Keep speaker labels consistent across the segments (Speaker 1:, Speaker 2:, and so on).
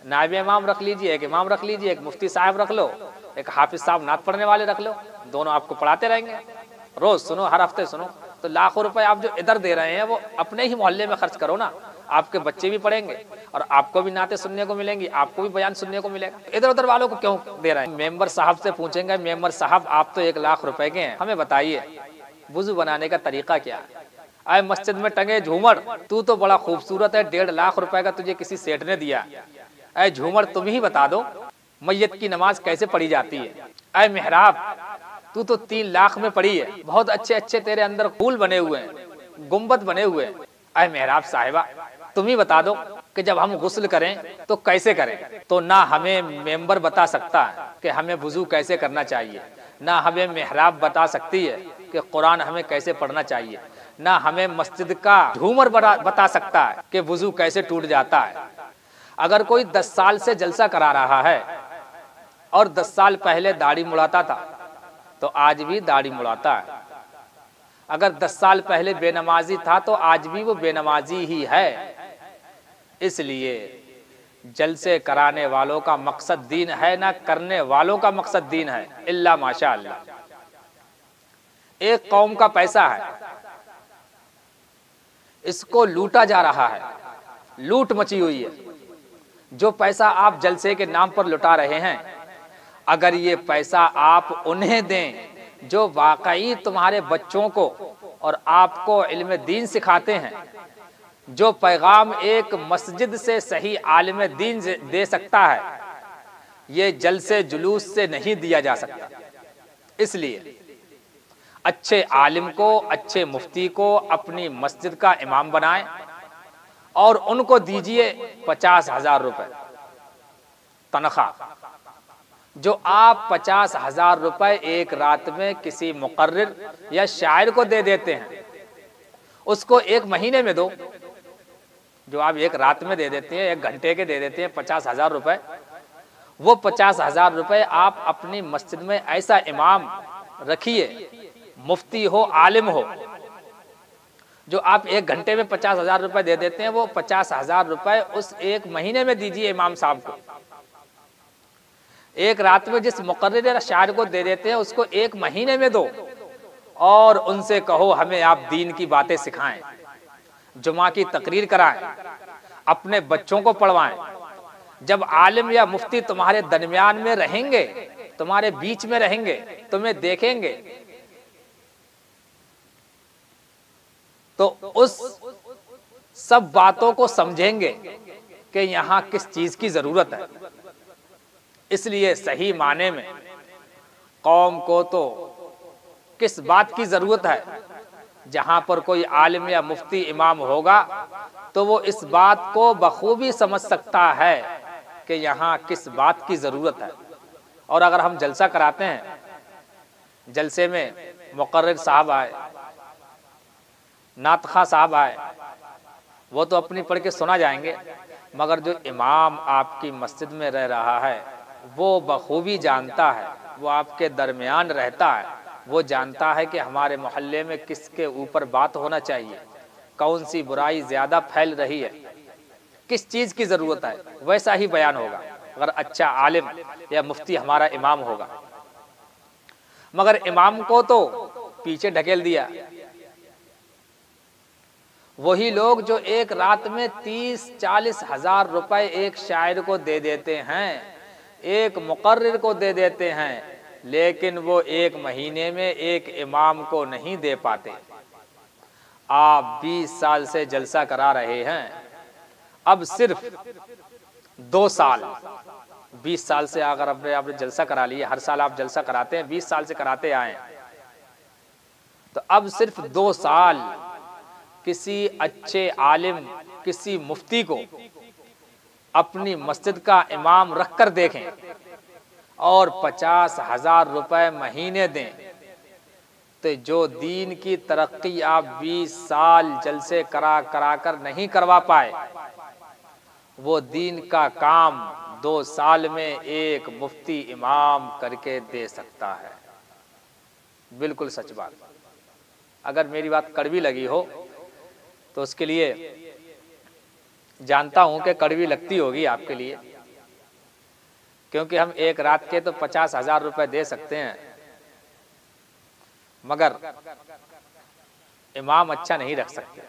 Speaker 1: नायब इमाम रख लीजिए, एक इमाम रख लीजिए, एक मुफ्ती साहब रख लो, एक हाफिज साहब नात पढ़ने वाले रख लो, दोनों आपको पढ़ाते रहेंगे, रोज सुनो, हर हफ्ते सुनो। तो लाखों रुपए आप जो इधर दे रहे हैं वो अपने ही मोहल्ले में खर्च करो ना, आपके बच्चे भी पढ़ेंगे और आपको भी नाते सुनने को मिलेंगी, आपको भी बयान सुनने को मिलेगा। इधर उधर वालों को क्यों दे रहे हैं? मेंबर साहब से पूछेंगे, मेंबर साहब आप तो 1 लाख रुपए के हैं, हमें बताइए वुजू बनाने का तरीका क्या है? आए मस्जिद में टंगे झूमर, तू तो बड़ा खूबसूरत है, 1.5 लाख रुपए का तुझे किसी सेठ ने दिया, ऐ झूमर तुम ही बता दो मैयत की नमाज कैसे पढ़ी जाती है। ऐ मेहराब तू तो 3 लाख में पढ़ी है, बहुत अच्छे अच्छे तेरे अंदर फूल बने हुए हैं, गुम्बद बने हुए हैं, ऐ मेहराब साहिबा तुम ही बता दो कि जब हम गुस्ल करें तो कैसे करें। तो ना हमें मेंबर बता सकता है कि हमें वुजू कैसे करना चाहिए, ना हमें मेहराब बता सकती है कि कुरान हमें कैसे पढ़ना चाहिए, ना हमें मस्जिद का झूमर बता सकता है कि वुजू कैसे टूट जाता है। अगर कोई 10 साल से जलसा करा रहा है और 10 साल पहले दाढ़ी मुड़ाता था तो आज भी दाढ़ी मुड़ाता है, अगर 10 साल पहले बेनमाजी था तो आज भी वो बेनमाजी ही है। इसलिए जलसे कराने वालों का मकसद दीन है, ना करने वालों का मकसद दीन है, इल्ला माशा अल्लाह। एक कौम का पैसा है, इसको लूटा जा रहा है, लूट मची हुई है। जो पैसा आप जलसे के नाम पर लुटा रहे हैं, अगर ये पैसा आप उन्हें दें जो वाकई तुम्हारे बच्चों को और आपको इल्म दीन सिखाते हैं, जो पैगाम एक मस्जिद से सही आलिम दीन दे सकता है, ये जलसे जुलूस से नहीं दिया जा सकता। इसलिए अच्छे आलिम को, अच्छे मुफ्ती को अपनी मस्जिद का इमाम बनाएं और उनको दीजिए 50,000 रुपए तनख्वाह। जो आप 50,000 रुपए एक रात में किसी मुकर्रिर या शायर को दे देते हैं, उसको 1 महीने में दो। जो आप एक रात में दे देते हैं, 1 घंटे के दे देते हैं 50,000 रुपए, वो 50,000 रुपए आप अपनी मस्जिद में ऐसा इमाम रखिए, मुफ्ती हो, आलिम हो, जो आप 1 घंटे में 50,000 रुपए दे देते हैं, वो 50,000 रुपए उस 1 महीने में दीजिए इमाम साहब को। एक रात में जिस मुकर्रिर या शायर को दे देते हैं, उसको 1 महीने में दो और उनसे कहो हमें आप दीन की बातें सिखाएं, जुमा की तकरीर कराएं, अपने बच्चों को पढ़वाएं। जब आलिम या मुफ्ती तुम्हारे दरमियान में रहेंगे, तुम्हारे बीच में रहेंगे, तुम्हें देखेंगे, तो उस सब बातों को समझेंगे कि यहाँ किस चीज की जरूरत है। इसलिए सही माने में कौम को तो किस बात की जरूरत है, जहां पर कोई आलिम या मुफ्ती इमाम होगा तो वो इस बात को बखूबी समझ सकता है कि यहाँ किस बात की जरूरत है। और अगर हम जलसा कराते हैं, जलसे में मुकर्रिर साहब आए, नातखा साहब आए, वो तो अपनी पढ़ के सुना जाएंगे, मगर जो इमाम आपकी मस्जिद में रह रहा है वो बखूबी जानता है, वो आपके दरमियान रहता है, वो जानता है कि हमारे मोहल्ले में किसके ऊपर बात होना चाहिए, कौन सी बुराई ज्यादा फैल रही है, किस चीज की जरूरत है, वैसा ही बयान होगा अगर अच्छा आलिम या मुफ्ती हमारा इमाम होगा। मगर इमाम को तो पीछे ढकेल दिया। वही लोग जो एक रात में 30-40 हजार रुपए एक शायर को दे देते हैं, एक मुकर्रिर को दे देते हैं, लेकिन वो 1 महीने में एक इमाम को नहीं दे पाते। आप 20 साल से जलसा करा रहे हैं, अब सिर्फ 2 साल, 20 साल से अगर आपने जलसा करा लिया, हर साल आप जलसा कराते हैं, 20 साल से कराते आए, तो अब सिर्फ 2 साल किसी अच्छे आलिम, किसी मुफ्ती को अपनी मस्जिद का इमाम रखकर देखें और 50,000 रुपए महीने दें, तो जो दीन की तरक्की आप 20 साल जलसे करा कर नहीं करवा पाए, वो दीन का काम 2 साल में एक मुफ्ती इमाम करके दे सकता है। बिल्कुल सच बात। अगर मेरी बात कड़वी लगी हो तो उसके लिए जानता हूं कि कड़वी लगती होगी आपके लिए, क्योंकि हम एक रात के तो 50,000 रुपए दे सकते हैं, मगर इमाम अच्छा नहीं रख सकते।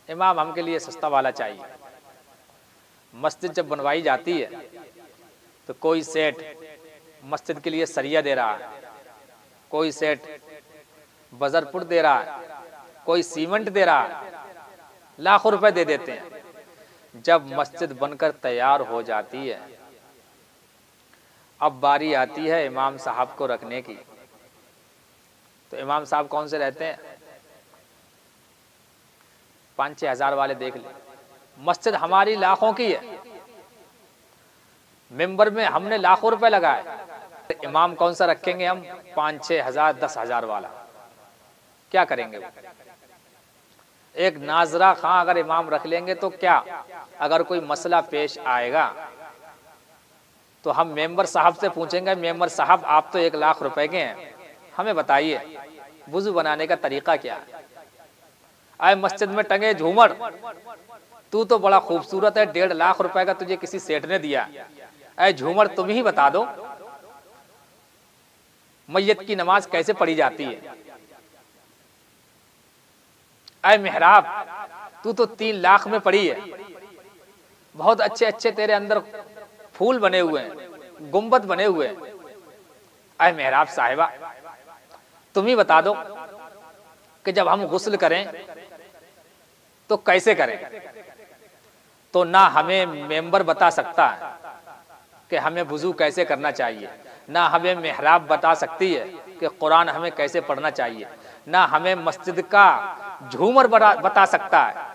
Speaker 1: इमाम हमके लिए सस्ता वाला चाहिए। मस्जिद जब बनवाई जाती है तो कोई सेठ मस्जिद के लिए सरिया दे रहा है, कोई सेठ बजरपुर दे रहा है, कोई सीमेंट दे रहा है, लाखों रुपए दे देते हैं। जब मस्जिद बनकर तैयार हो जाती है, अब बारी आती है इमाम साहब को रखने की, तो इमाम साहब कौन से रहते हैं? 5-6 हज़ार वाले देख ले। मस्जिद हमारी लाखों की है, मेंबर में हमने लाखों रुपए लगाए, तो इमाम कौन सा रखेंगे हम? 5-6 हज़ार 10 हज़ार वाला। क्या करेंगे वो? एक नाजरा खां अगर इमाम रख लेंगे तो क्या, अगर कोई मसला पेश आएगा तो हम मेंबर साहब से पूछेंगे, मेंबर साहब आप तो 1 लाख रुपए के हैं, हमें बताइए वुजू बनाने का तरीका क्या है। आए मस्जिद में टंगे झूमर, तू तो बड़ा खूबसूरत है, 1.5 लाख रुपए का तुझे किसी सेठ ने दिया, ऐ झूमर तुम ही बता दो मैयत की नमाज कैसे पढ़ी जाती है। ऐ मेहराब तू तो 3 लाख में पढ़ी है, बहुत अच्छे अच्छे तेरे अंदर फूल बने हुए हैं, गुंबद बने हुए हैं, ऐ मेहराब साहिबा तुम ही बता दो कि जब हम गुस्ल करें तो कैसे करें। तो ना हमें मेंबर बता सकता है कि हमें वुजू कैसे करना चाहिए, ना हमें मेहराब बता सकती है कि कुरान हमें कैसे पढ़ना चाहिए, ना हमें मस्जिद का झूमर बता सकता है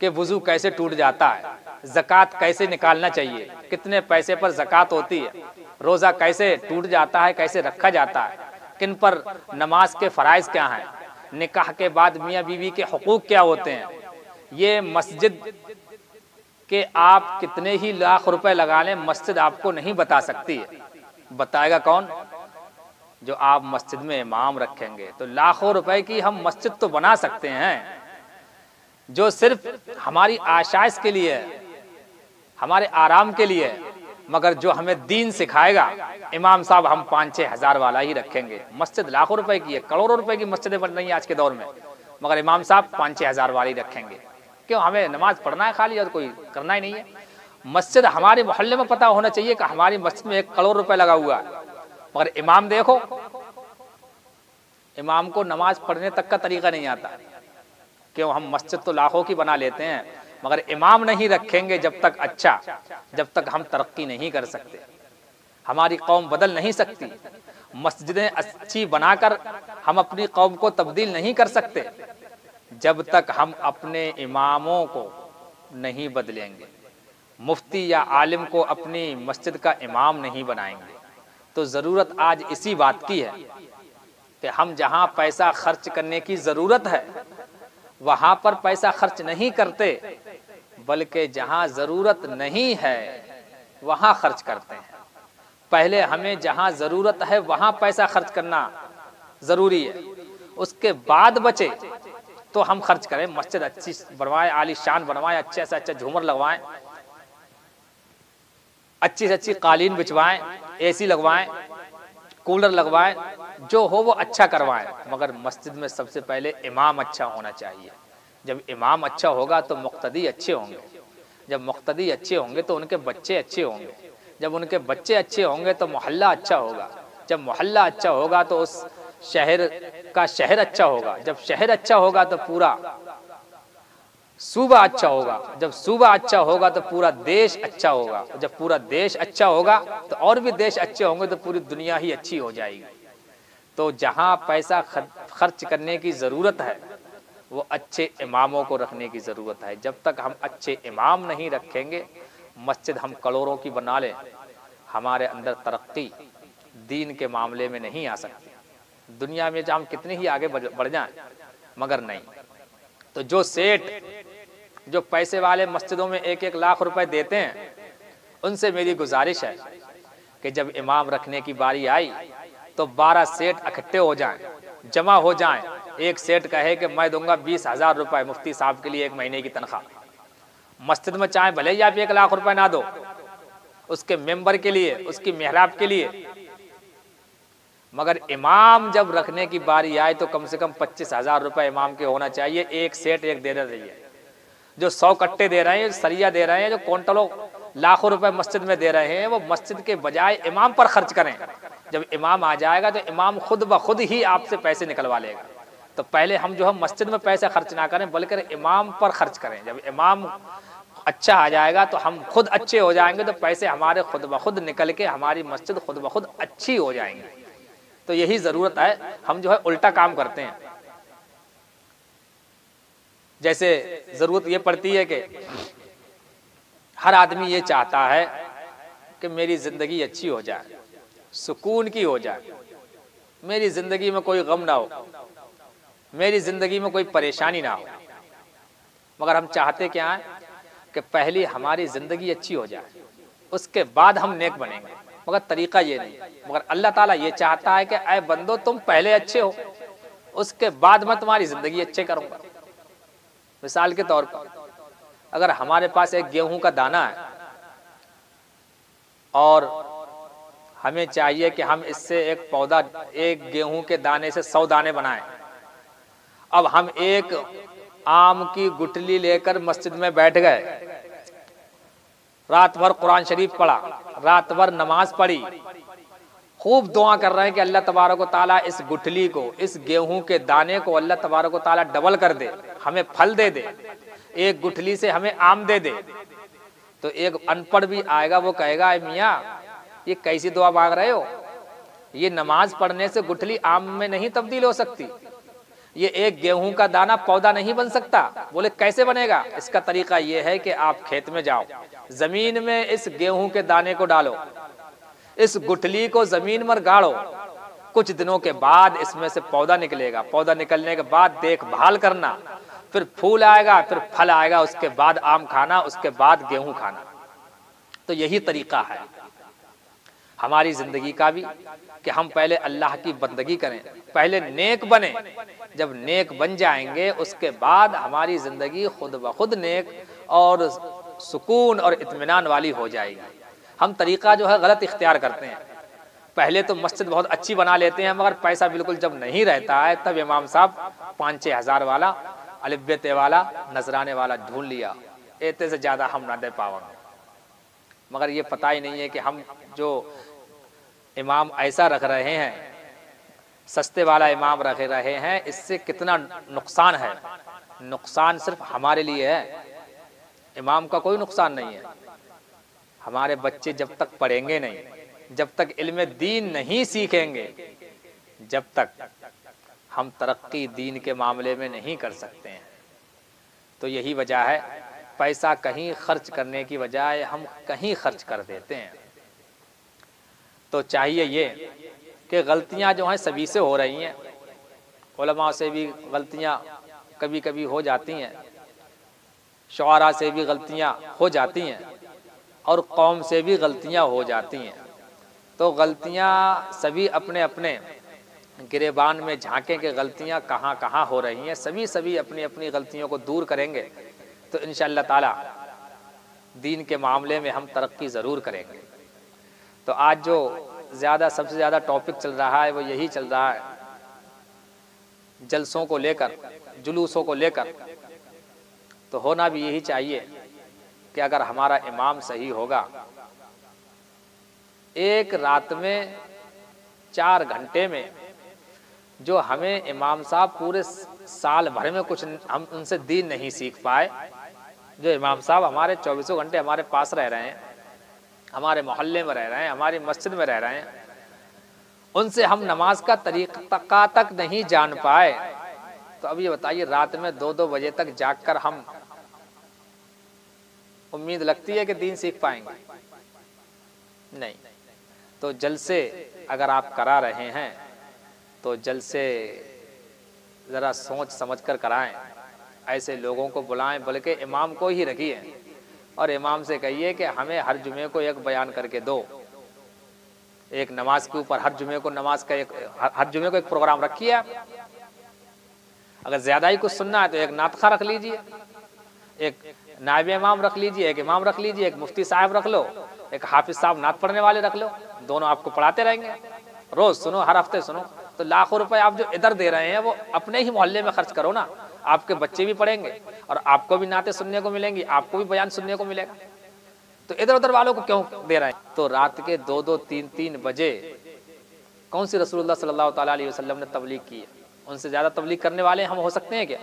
Speaker 1: कि वुजू कैसे टूट जाता है, ज़कात कैसे निकालना चाहिए, कितने पैसे पर ज़कात होती है, रोज़ा कैसे टूट जाता है, कैसे रखा जाता है, किन पर नमाज के फ़राइज़ क्या हैं, निकाह के बाद मियाँ बीवी के हुकूक क्या होते हैं। ये मस्जिद के आप कितने ही लाख रुपए लगा लें, मस्जिद आपको नहीं बता सकती है। बताएगा कौन? जो आप मस्जिद में इमाम रखेंगे। तो लाखों रुपए की हम मस्जिद तो बना सकते हैं जो सिर्फ हमारी आशाइश के लिए, हमारे आराम के लिए, मगर जो हमें दीन सिखाएगा, इमाम साहब हम 5-6 हज़ार वाला ही रखेंगे। मस्जिद लाखों रुपए की है, करोड़ों रुपए की मस्जिदें बन रही हैं आज के दौर में, मगर इमाम साहब 5-6 हज़ार वाली रखेंगे। क्यों? हमें नमाज पढ़ना है खाली और कोई करना ही नहीं है। मस्जिद हमारे मोहल्ले में पता होना चाहिए कि हमारी मस्जिद में 1 करोड़ रुपए लगा हुआ है, मगर इमाम देखो, इमाम को नमाज पढ़ने तक का तरीका नहीं आता। क्यों? हम मस्जिद तो लाखों की बना लेते हैं, मगर इमाम नहीं रखेंगे जब तक अच्छा, जब तक हम तरक्की नहीं कर सकते, हमारी कौम बदल नहीं सकती। मस्जिदें अच्छी बनाकर हम अपनी कौम को तब्दील नहीं कर सकते जब तक हम अपने इमामों को नहीं बदलेंगे, मुफ्ती या आलिम को अपनी मस्जिद का इमाम नहीं बनाएंगे। तो ज़रूरत आज इसी बात की है कि हम जहाँ पैसा खर्च करने की ज़रूरत है वहाँ पर पैसा खर्च नहीं करते, बल्कि जहाँ ज़रूरत नहीं है वहाँ खर्च करते हैं। पहले हमें जहाँ ज़रूरत है वहाँ पैसा खर्च करना ज़रूरी है, उसके बाद बचे तो हम खर्च करें। मस्जिद अच्छी बनवाएं, आलीशान बनवाएं, अच्छे से अच्छे झूमर लगवाएं, अच्छी से अच्छी कालीन बिछवाएं, एसी लगवाएं, कूलर लगवाएं, जो हो वो अच्छा करवाएं, मगर मस्जिद में सबसे पहले इमाम अच्छा होना चाहिए। जब इमाम अच्छा होगा तो मुक्तदी अच्छे होंगे, जब मुक्तदी अच्छे होंगे तो उनके बच्चे अच्छे होंगे, जब उनके बच्चे अच्छे होंगे तो मोहल्ला अच्छा होगा, जब मोहल्ला अच्छा होगा तो उस शहर का शहर अच्छा होगा, जब शहर अच्छा होगा तो पूरा सूबा अच्छा होगा, जब सूबा अच्छा होगा तो पूरा देश अच्छा होगा, जब पूरा देश अच्छा होगा तो और भी देश अच्छे होंगे, तो पूरी दुनिया ही अच्छी हो जाएगी। तो जहाँ पैसा खर्च करने की ज़रूरत है वो अच्छे इमामों को रखने की ज़रूरत है। जब तक हम अच्छे इमाम नहीं रखेंगे, मस्जिद हम करोड़ों की बना लें, हमारे अंदर तरक्की दीन के मामले में नहीं आ सकती। दुनिया में हम कितने ही आगे बढ़ जाएं, मगर नहीं। तो जो सेठ, जो पैसे वाले मस्जिदों में 1-1 लाख रुपए देते हैं, उनसे मेरी गुजारिश है कि जब इमाम रखने की बारी आई तो 12 सेठ इकट्ठे हो जाएं, जमा हो जाएं। एक सेठ कहे कि मैं दूंगा 20,000 रुपए मुफ्ती साहब के लिए 1 महीने की तनख्वाह। मस्जिद में चाहे भले ही आप 1 लाख रुपए ना दो, उसके मेंबर के लिए, उसकी मेहराब के लिए। मगर इमाम जब रखने की बारी आए तो कम से कम 25,000 रुपए इमाम के होना चाहिए। एक सेठ एक देना चाहिए। जो 100 कट्टे दे रहे हैं, सरिया दे रहे हैं, जो क्विंटलों लाखों रुपए मस्जिद में दे रहे हैं, वो मस्जिद के बजाय इमाम पर खर्च करें। जब इमाम आ जाएगा तो इमाम खुद ब खुद ही आपसे पैसे निकलवा लेगा। तो पहले हम जो है मस्जिद में पैसे खर्च ना करें, बल्कि इमाम पर खर्च करें। जब इमाम अच्छा आ जाएगा तो हम खुद अच्छे हो जाएंगे, तो पैसे हमारे खुद ब खुद निकल के हमारी मस्जिद खुद ब खुद अच्छी हो जाएंगी। तो यही जरूरत है। हम जो है उल्टा काम करते हैं। जैसे जरूरत ये पड़ती है कि हर आदमी ये चाहता है कि मेरी जिंदगी अच्छी हो जाए, सुकून की हो जाए, मेरी जिंदगी में कोई गम ना हो, मेरी जिंदगी में कोई परेशानी ना हो। मगर हम चाहते क्या है कि पहले हमारी जिंदगी अच्छी हो जाए, उसके बाद हम नेक बनेंगे। मगर तरीका ये नहीं। मगर अल्लाह ताला ये चाहता है कि ऐ बंदो तुम पहले अच्छे हो, उसके बाद मैं तुम्हारी जिंदगी अच्छे करूंगा। मिसाल के तौर पर अगर हमारे पास एक गेहूं का दाना है और हमें चाहिए कि हम इससे एक पौधा, एक गेहूं के दाने से 100 दाने बनाएं। अब हम एक आम की गुठली लेकर मस्जिद में बैठ गए, रात भर कुरान शरीफ पढ़ा, रात भर नमाज पढ़ी, खूब दुआ कर रहे हैं कि अल्लाह तबारक व ताला इस गुठली को, इस गेहूं के दाने को अल्लाह तबारक व ताला डबल कर दे, हमें फल दे दे, एक गुठली से हमें आम दे दे। तो एक अनपढ़ भी आएगा, वो कहेगा मियाँ ये कैसी दुआ मांग रहे हो, ये नमाज पढ़ने से गुठली आम में नहीं तब्दील हो सकती, ये एक गेहूं का दाना पौधा नहीं बन सकता। बोले कैसे बनेगा? इसका तरीका ये है कि आप खेत में जाओ, जमीन में इस गेहूं के दाने को डालो, इस गुठली को जमीन में गाड़ो, कुछ दिनों के बाद इसमें से पौधा निकलेगा। पौधा निकलने के बाद देखभाल करना, फिर फूल आएगा, फिर फल आएगा, उसके बाद आम खाना, उसके बाद गेहूं खाना। तो यही तरीका है हमारी जिंदगी का भी कि हम पहले अल्लाह की बंदगी करें, पहले नेक बने। जब नेक बन जाएंगे उसके बाद हमारी जिंदगी खुद ब खुद नेक और सुकून और इत्मीनान वाली हो जाएगी। हम तरीका जो है गलत इख्तियार करते हैं। पहले तो मस्जिद बहुत अच्छी बना लेते हैं, मगर पैसा बिल्कुल जब नहीं रहता है तब इमाम साहब 5-6 हज़ार वाला, अलिब्बे वाला, नजराने वाला ढूंढ लिया, एते से ज्यादा हम ना दे पाएंगे। मगर ये पता ही नहीं है कि हम जो इमाम ऐसा रख रहे हैं, सस्ते वाला इमाम रख रहे हैं, इससे कितना नुकसान है। नुकसान सिर्फ हमारे लिए है, इमाम का कोई नुकसान नहीं है। हमारे बच्चे जब तक पढ़ेंगे नहीं, जब तक इल्म दीन नहीं सीखेंगे, जब तक हम तरक्की दीन के मामले में नहीं कर सकते हैं। तो यही वजह है, पैसा कहीं खर्च करने की बजाय हम कहीं खर्च कर देते हैं। तो चाहिए ये कि गलतियां जो हैं सभी से हो रही हैं, उलमा से भी गलतियां कभी कभी हो जाती हैं, शुआरा से भी गलतियां हो जाती हैं, और कौम से भी गलतियां हो जाती हैं। तो गलतियां सभी अपने अपने गिरेबान में झांकें कि गलतियां कहाँ कहाँ हो रही हैं। सभी अपनी अपनी गलतियों को दूर करेंगे तो इंशाअल्लाह ताला दीन के मामले में हम तरक्की ज़रूर करेंगे। तो आज जो सबसे ज़्यादा टॉपिक चल रहा है वो यही चल रहा है, जलसों को लेकर, जुलूसों को लेकर। तो होना भी यही चाहिए कि अगर हमारा इमाम सही होगा, एक रात में 4 घंटे में जो हमें इमाम साहब पूरे साल भर में कुछ हम उनसे दीन नहीं सीख पाए, जो इमाम साहब हमारे 24 घंटे हमारे पास रह रहे हैं, हमारे मोहल्ले में रह रहे हैं, हमारी मस्जिद में रह रहे हैं, उनसे हम नमाज का तरीका तक नहीं जान पाए, तो अब ये बताइए रात में 2-2 बजे तक जागकर हम उम्मीद लगती है कि दीन सीख पाएंगे? नहीं। तो जलसे अगर आप करा रहे हैं तो जलसे ज़रा सोच समझ कर कराएं, ऐसे लोगों को बुलाएं, बल्कि इमाम को ही रखिए और इमाम से कहिए कि हमें हर जुमे को एक बयान करके दो, एक नमाज के ऊपर हर जुमे को नमाज का हर जुमे को एक प्रोग्राम रखिए आप। अगर ज़्यादा ही कुछ सुनना है तो एक नातखा रख लीजिए, एक नायब इमाम रख लीजिए, एक इमाम रख लीजिए, एक मुफ्ती साहब रख लो, एक हाफिज साहब नात पढ़ने वाले रख लो, दोनों आपको पढ़ाते रहेंगे, रोज सुनो, हर हफ्ते सुनो। तो लाखों रुपए आप जो इधर दे रहे हैं वो अपने ही मोहल्ले में खर्च करो ना, आपके बच्चे भी पढ़ेंगे और आपको भी नाते सुनने को मिलेंगी, आपको भी बयान सुनने को मिलेगा। तो इधर उधर वालों को क्यों दे रहे हैं? तो रात के 2-2, 3-3 बजे कौन सी रसूलुल्लाह सल्लल्लाहु ताला अलैहि वसल्लम ने तबलीग की है? उनसे ज्यादा तबलीग करने वाले हम हो सकते हैं क्या?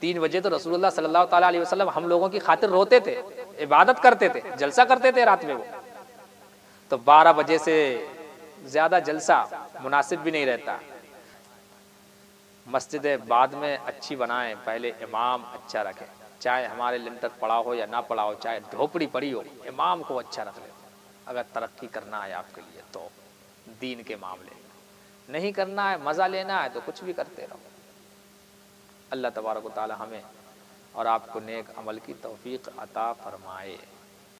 Speaker 1: 3 बजे तो रसूलुल्लाह सल्लल्लाहु ताला अलैहि वसल्लम हम लोगों की खातिर रोते थे, इबादत करते थे, जलसा करते थे रात में वो। तो 12 बजे से ज्यादा जलसा मुनासिब भी नहीं रहता। मस्जिद बाद में अच्छी बनाएं, पहले इमाम अच्छा रखें, चाहे हमारे लिंटर पड़ा हो या ना पड़ा हो, चाहे झोपड़ी पड़ी हो, इमाम को अच्छा रख लें। अगर तरक्की करना है आपके लिए तो दीन के मामले, नहीं करना है, मज़ा लेना है तो कुछ भी करते रहो। अल्लाह तबारक व तआला हमें और आपको नेक अमल की तौफीक अता फरमाए।